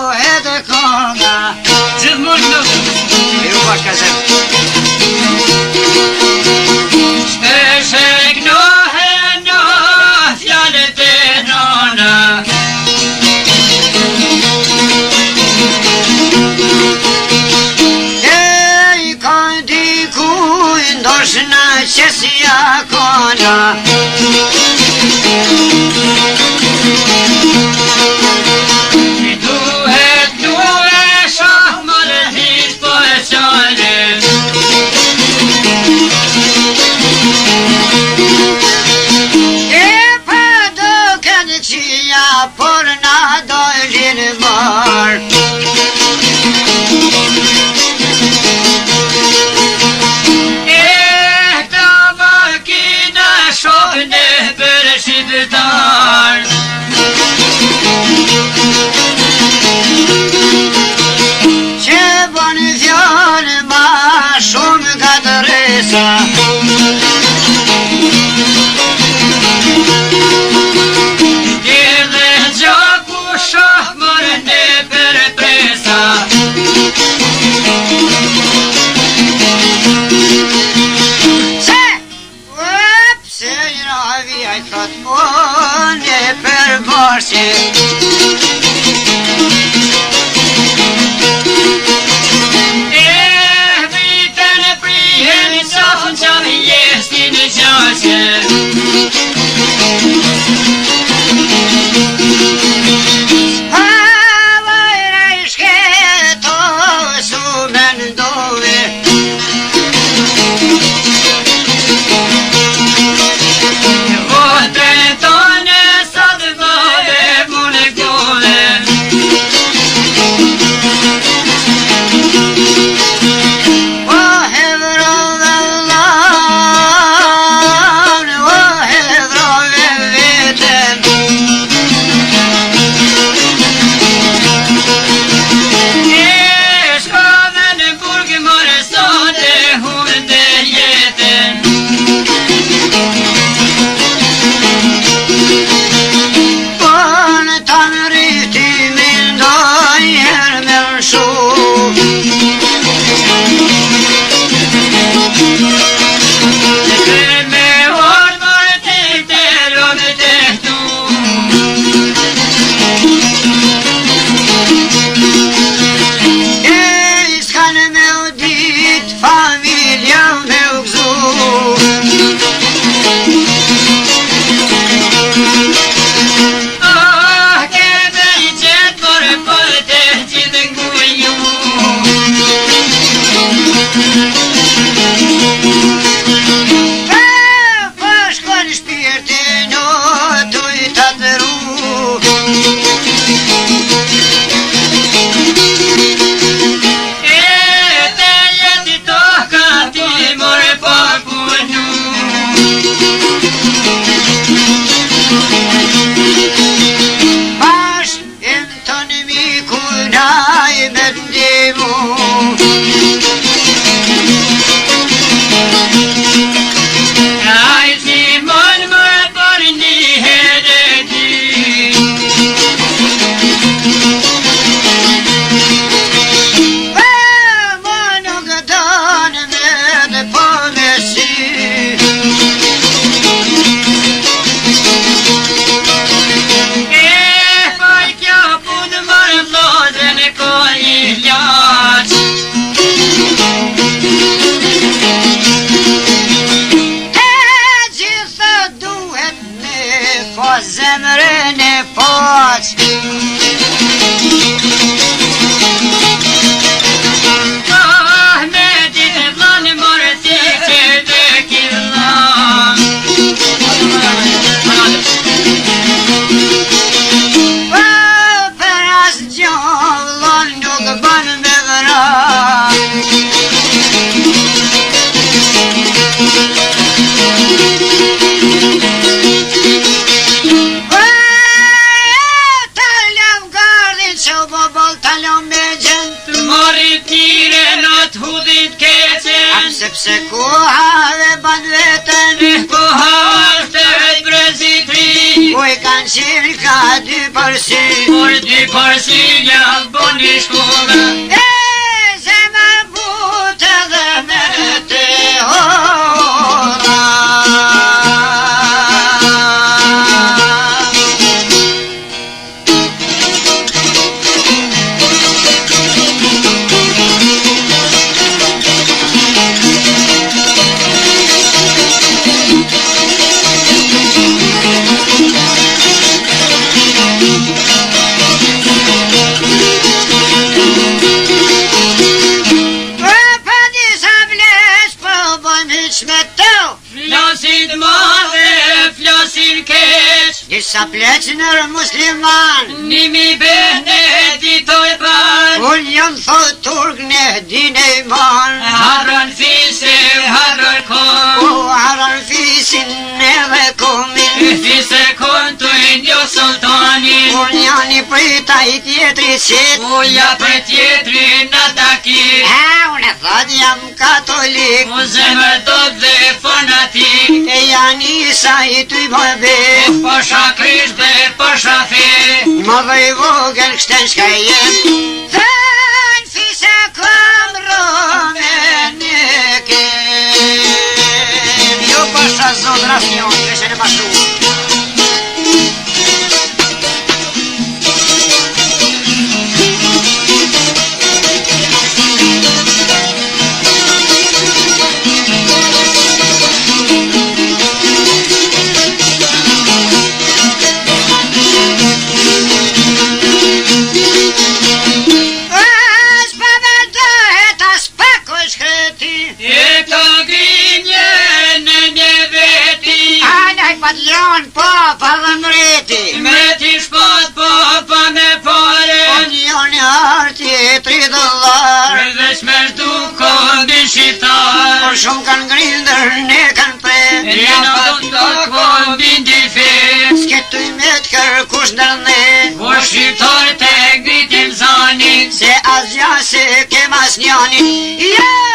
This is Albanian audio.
duhet konga. Gjithmonë në Ju bashka zem. Shpesh e gnohen në fjallet e nëna. Ndoshna qesja kona. Duhet shahmër hit po e qale. E për duken qia por na dojlin mar. Shokne për shqiptar. Që bon fjallë ma shumë nga të resa. Dhe gjaku shahmër në për presa. Unë për borsi. Vitën prihen qafën qam jesti në qashe. Havajra i shketo su me ndove. Zemrën e poq. Ahmetit e vlanë mërë si që të killam. Për as gjallon nuk bën me vëra. Sepse koha dhe ban vetën, koha është e brezitri, ku i kanë qenë ka dy përsi. Por dy përsi një boni shkullë. E zemër butë dhe me te hora. Flasin madhe, flasin keq. Disa pleqënër musliman Nimi bene ditoj ban. unë jam thot turk në dine man. Harran fise, harran kon. U haran fisin edhe komin. Fise kon të indjo sultani. Unë janë i prita i tjetri qit. Uja për tjetri në takit. Unë thot jam katolik. U zemër do dhe fanatik. E janë isa i ty bëbe. Pasha krish dhe pasha fe. Më dhe i vogën kështen shka jem. Thën fise kam rome në kem. Jo pasha zot rafion, këshe në pashu. Patlion, papa dhe mreti. Mreti shpat papa me pare. Patlion i arti 3 dollar. Veç me shdu kondi shqiptar. Por shumë kanë grindër, ne kanë pre. Rina do të kondi ndi fe. S'ketu i me të kërkush ndërne. Por shqiptar të ngritim zanin. Se asgja se kem as njani.